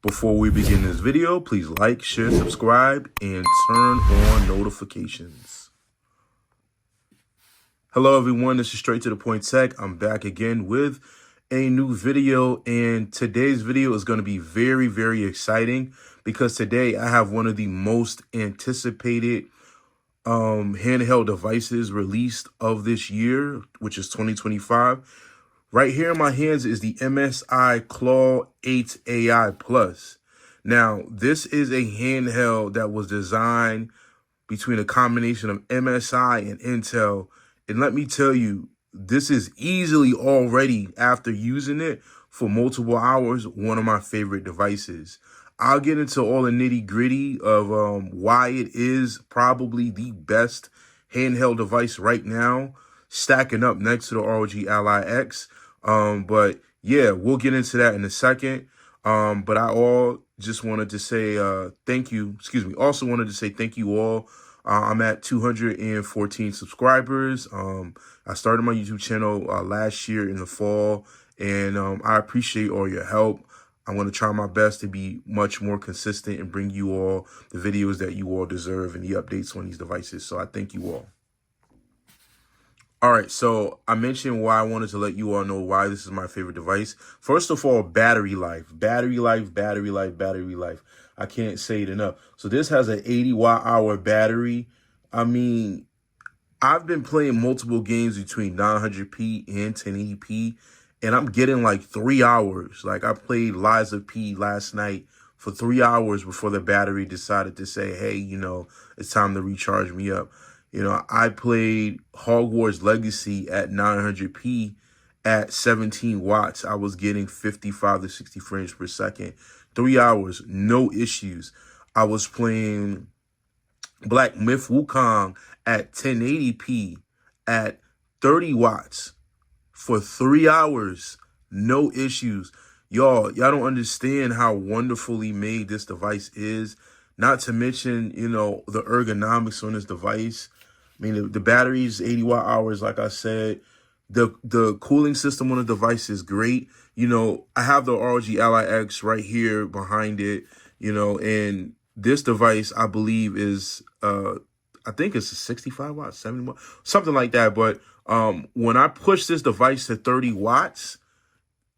Before we begin this video, please like, share, subscribe, and turn on notifications. Hello everyone, this is Straight to the Point Tech. I'm back again with a new video, and today's video is going to be very, very exciting because today I have one of the most anticipated handheld devices released of this year, which is 2025. Right here in my hands is the MSI Claw 8 AI Plus. Now, this is a handheld that was designed between a combination of MSI and Intel. And let me tell you, this is easily already, after using it for multiple hours, one of my favorite devices. I'll get into all the nitty gritty of why it is probably the best handheld device right now, stacking up next to the ROG Ally X. But yeah, we'll get into that in a second. But I just wanted to say thank you. Also wanted to say thank you all. I'm at 214 subscribers. I started my YouTube channel last year in the fall, and I appreciate all your help. I'm going to try my best to be much more consistent and bring you all the videos that you all deserve and the updates on these devices. So I thank you all. All right, so I mentioned why I wanted to let you all know why this is my favorite device. First of all, battery life. Battery life. I can't say it enough. So this has an 80 watt-hour battery. I mean, I've been playing multiple games between 900p and 1080p, and I'm getting like 3 hours. Like, I played Liza P last night for 3 hours before the battery decided to say, hey, it's time to recharge me up. I played Hogwarts Legacy at 900p at 17 watts. I was getting 55 to 60 frames per second. 3 hours, no issues. I was playing Black Myth Wukong at 1080p at 30 watts for 3 hours, no issues. Y'all don't understand how wonderfully made this device is. Not to mention, the ergonomics on this device. I mean, the battery is 80 watt hours, like I said. The cooling system on the device is great. I have the ROG Ally X right here behind it, and this device, I believe, is, I think it's a 65 watt, 70 watt, something like that. But when I push this device to 30 watts,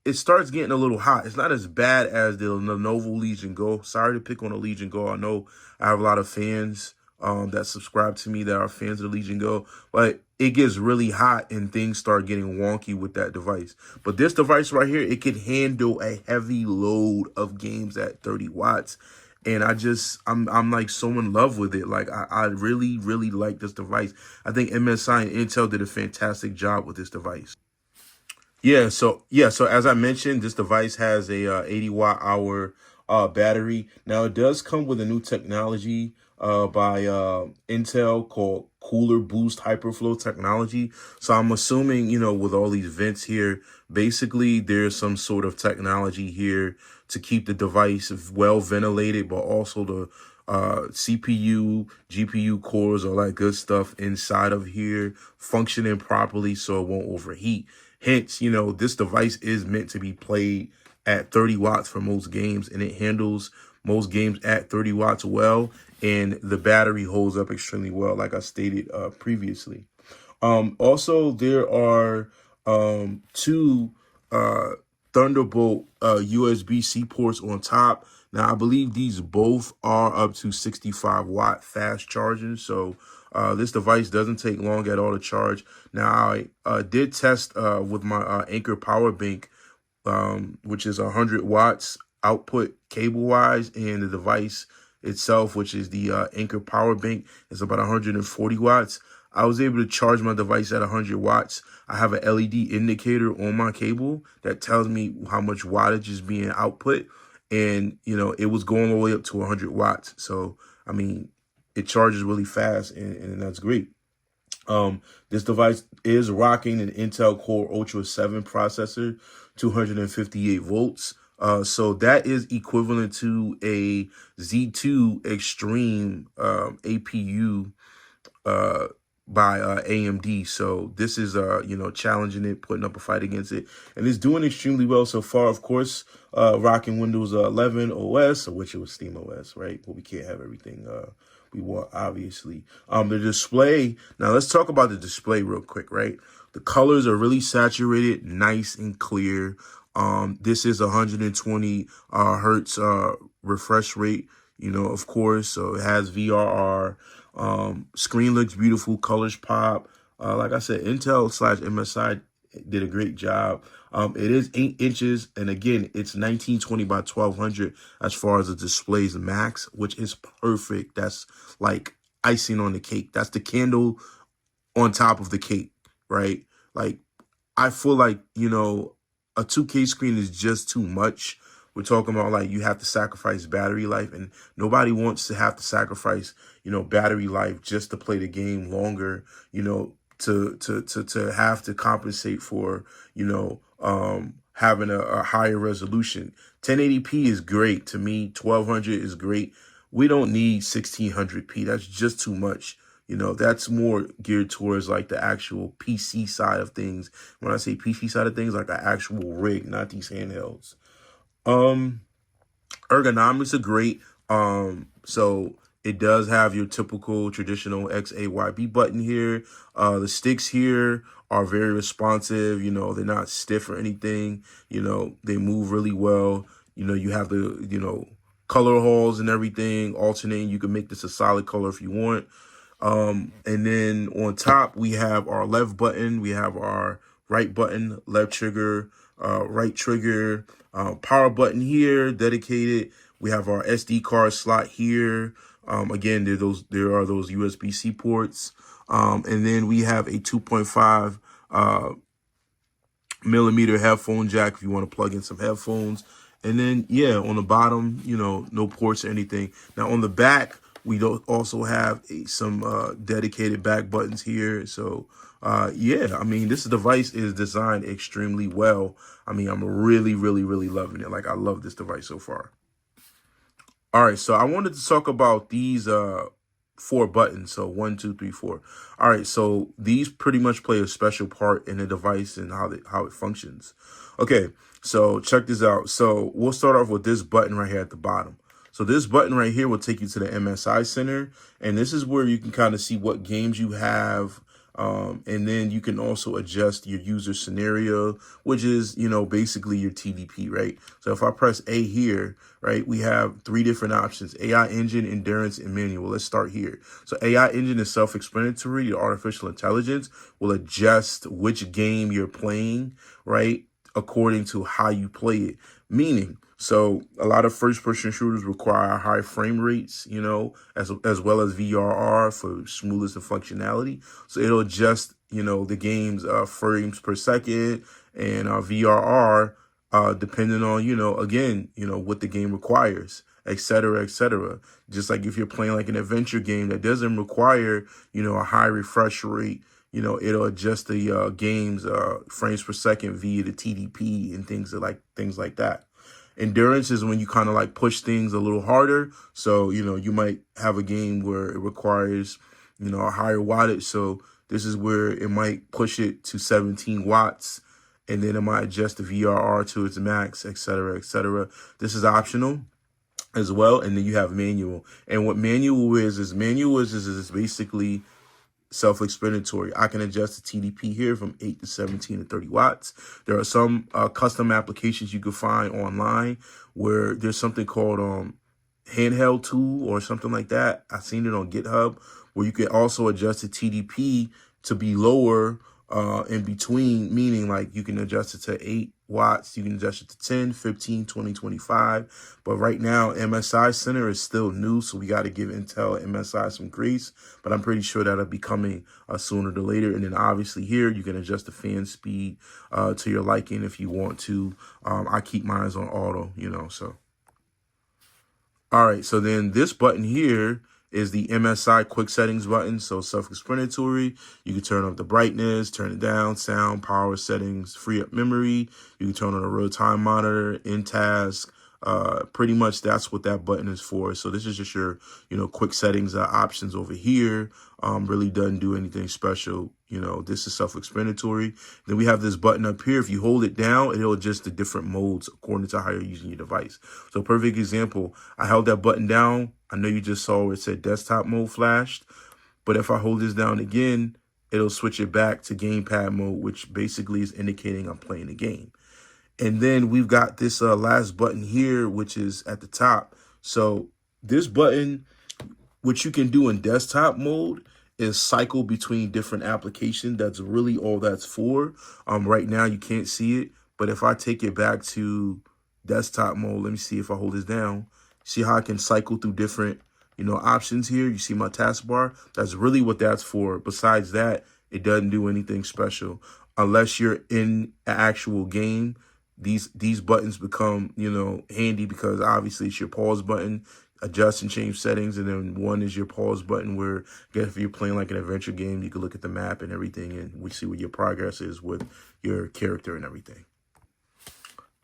it starts getting a little hot. It's not as bad as the Lenovo Legion Go. Sorry to pick on the Legion Go. I know I have a lot of fans that subscribe to me that are fans of the Legion Go, but it gets really hot and things start getting wonky with that device. But this device right here, it can handle a heavy load of games at 30 watts. And I'm like so in love with it. Like, I really, really like this device. I think MSI and Intel did a fantastic job with this device. So as I mentioned, this device has a 80 watt hour battery. Now, it does come with a new technology by Intel called Cooler Boost Hyperflow technology. So I'm assuming, with all these vents here, basically there's some sort of technology here to keep the device well ventilated, but also the CPU, GPU cores, all that good stuff inside of here functioning properly so it won't overheat. Hence, this device is meant to be played at 30 watts for most games, and it handles most games at 30 watts well, and the battery holds up extremely well, like I stated previously. Also, there are two Thunderbolt USB-C ports on top. Now, I believe these both are up to 65 watt fast charging, so this device doesn't take long at all to charge. Now, I did test with my Anker power bank, which is 100 watts output cable-wise, and the device itself, which is the Anker power bank, is about 140 watts. I was able to charge my device at 100 watts. I have an LED indicator on my cable that tells me how much wattage is being output, and it was going all the way up to 100 watts. So, I mean, it charges really fast, and that's great. This device is rocking an Intel Core Ultra 7 processor, 258 volts. So that is equivalent to a Z2 Extreme APU by AMD. So this is, you know, challenging it, putting up a fight against it. And it's doing extremely well so far. Of course, rocking Windows 11 OS, which it was Steam OS, right? But we can't have everything we want, obviously. The display, now let's talk about the display real quick, right? The colors are really saturated, nice and clear. This is 120 hertz refresh rate, you know, of course. So it has VRR. Screen looks beautiful, colors pop. Like I said, Intel / MSI did a great job. It is 8 inches, and again, it's 1920 by 1200 as far as the display's max, which is perfect. That's like icing on the cake. That's the candle on top of the cake, right? Like, I feel like, you know, a 2K screen is just too much. We're talking about, like, you have to sacrifice battery life, and nobody wants to have to sacrifice, you know, battery life just to play the game longer, you know, to have to compensate for, you know, having a higher resolution. 1080p is great to me. 1200 is great. We don't need 1600p. That's just too much. You know, that's more geared towards like the actual PC side of things. When I say PC side of things, like an actual rig, not these handhelds. Ergonomics are great. So it does have your typical traditional X, A, Y, B button here. The sticks here are very responsive. You know, they're not stiff or anything. You know, they move really well. You know, you have the, you know, color halls and everything alternating. You can make this a solid color if you want. And then on top, we have our left button. We have our right button, left trigger, right trigger, power button here, dedicated. We have our SD card slot here. Again, there are those USB-C ports. And then we have a 2.5 millimeter headphone jack if you want to plug in some headphones. And then, yeah, on the bottom, you know, no ports or anything. Now, on the back, we don't also have some dedicated back buttons here. So, yeah, I mean, this device is designed extremely well. I mean, I'm really, really, really loving it. Like, I love this device so far. All right, so I wanted to talk about these 4 buttons. So 1, 2, 3, 4. All right, so these pretty much play a special part in the device and how it functions. Okay, so check this out. So we'll start off with this button right here at the bottom. So this button right here will take you to the MSI Center, and this is where you can kind of see what games you have. And then you can also adjust your user scenario, which is, you know, basically your TDP, right? So if I press A here, right, we have 3 different options: AI engine, endurance, and manual. Let's start here. So AI engine is self-explanatory. Your artificial intelligence will adjust which game you're playing, right, according to how you play it. Meaning, so a lot of first-person shooters require high frame rates, you know, as well as VRR for smoothness and functionality. So it'll adjust, you know, the game's frames per second and VRR depending on, you know, again, you know, what the game requires, et cetera, et cetera. Just like if you're playing like an adventure game that doesn't require, you know, a high refresh rate, you know, it'll adjust the game's frames per second via the TDP and things like that. Endurance is when you kind of like push things a little harder. So, you know, you might have a game where it requires, you know, a higher wattage. So this is where it might push it to 17 watts, and then it might adjust the VRR to its max, et cetera, et cetera. This is optional as well. And then you have manual. And what manual is basically self-explanatory. I can adjust the TDP here from 8 to 17 to 30 watts. There are some custom applications you can find online where there's something called Handheld tool or something like that. I've seen it on GitHub, where you can also adjust the TDP to be lower in between, meaning like you can adjust it to 8 watts, you can adjust it to 10, 15, 20, 25. But right now, MSI Center is still new, so we got to give Intel and MSI some grace. But I'm pretty sure that'll be coming sooner than later. And then obviously here, you can adjust the fan speed to your liking if you want to. I keep mine on auto, you know, so. All right, so then this button here is the MSI quick settings button. So self-explanatory. You can turn up the brightness, turn it down, sound, power settings, free up memory. You can turn on a real-time monitor, in task, Pretty much that's what that button is for. So this is just your, quick settings options over here. Really doesn't do anything special. This is self-explanatory. Then we have this button up here. If you hold it down, it'll adjust the different modes according to how you're using your device. So perfect example, I held that button down. I know you just saw where it said desktop mode flashed, but if I hold this down again, it'll switch it back to gamepad mode, which basically is indicating I'm playing the game. And then we've got this last button here, which is at the top. So this button, what you can do in desktop mode is cycle between different applications. That's really all that's for. Right now, you can't see it. But if I take it back to desktop mode, let me see if I hold this down. See how I can cycle through different, options here. You see my taskbar? That's really what that's for. Besides that, it doesn't do anything special. Unless you're in an actual game, these buttons become, handy because obviously it's your pause button, adjust and change settings. And then one is your pause button where, again, if you're playing like an adventure game, you can look at the map and everything and we see what your progress is with your character and everything.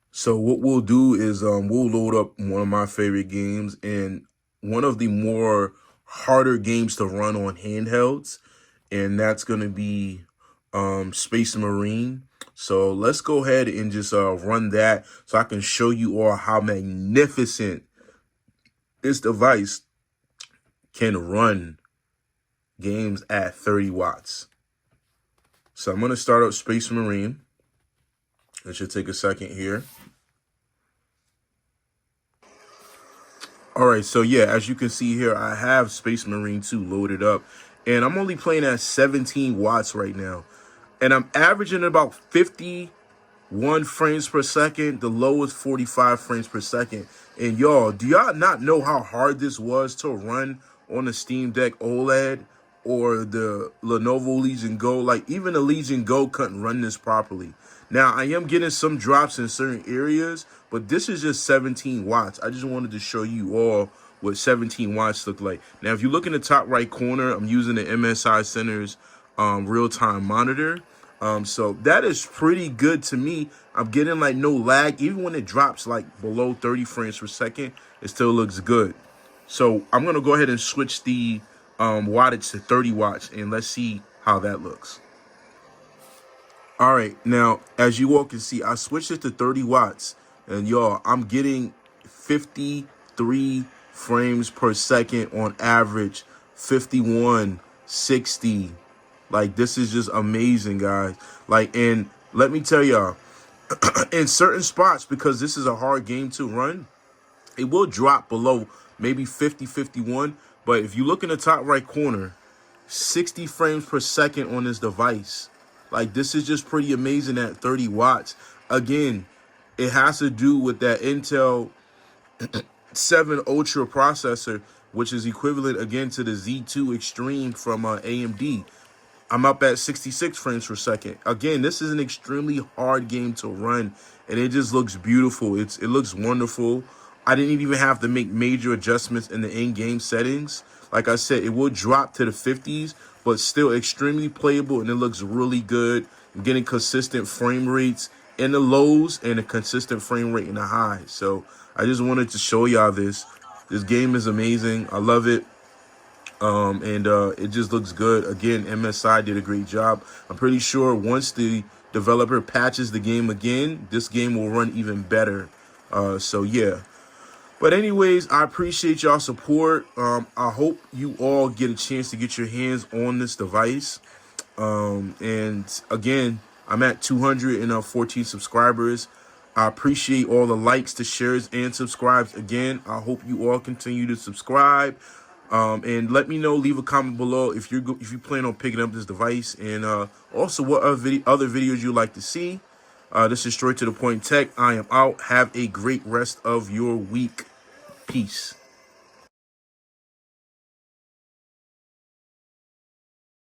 So what we'll do is we'll load up one of my favorite games and one of the more harder games to run on handhelds. And that's going to be Space Marine. So let's go ahead and just run that so I can show you all how magnificent this device can run games at 30 watts. So I'm going to start up Space Marine. It should take a second here. All right, so yeah, as you can see here, I have Space Marine 2 loaded up. And I'm only playing at 17 watts right now. And I'm averaging about 51 frames per second. The lowest 45 frames per second. And y'all, do y'all not know how hard this was to run on the Steam Deck OLED or the Lenovo Legion Go? Like, even the Legion Go couldn't run this properly. Now, I am getting some drops in certain areas, but this is just 17 watts. I just wanted to show you all what 17 watts look like. Now, if you look in the top right corner, I'm using the MSI Center's real-time monitor. So that is pretty good to me. I'm getting like no lag. Even when it drops like below 30 frames per second, it still looks good. So I'm going to go ahead and switch the wattage to 30 watts and let's see how that looks. All right, now, as you all can see, I switched it to 30 watts. And y'all, I'm getting 53 frames per second on average, 51, 60. Like, this is just amazing, guys. Like, and let me tell y'all, in certain spots, because this is a hard game to run, it will drop below maybe 50, 51. But if you look in the top right corner, 60 frames per second on this device. Like, this is just pretty amazing at 30 watts. Again, it has to do with that Intel 7 Ultra processor, which is equivalent, again, to the Z2 Extreme from AMD. I'm up at 66 frames per second. Again, this is an extremely hard game to run, and it just looks beautiful. It looks wonderful. I didn't even have to make major adjustments in the in-game settings. Like I said, it will drop to the 50s, but still extremely playable, and it looks really good. I'm getting consistent frame rates in the lows and a consistent frame rate in the highs. So I just wanted to show y'all this. This game is amazing. I love it. It just looks good. Again, MSI did a great job. I'm pretty sure once the developer patches the game again, this game will run even better. So yeah. But anyways, I appreciate y'all support. I hope you all get a chance to get your hands on this device. And again, I'm at 214 subscribers. I appreciate all the likes, the shares, and subscribes. Again, I hope you all continue to subscribe. And let me know, leave a comment below if you plan on picking up this device, and also what other videos you'd like to see. This is Straight to the Point Tech. I am out. Have a great rest of your week. Peace.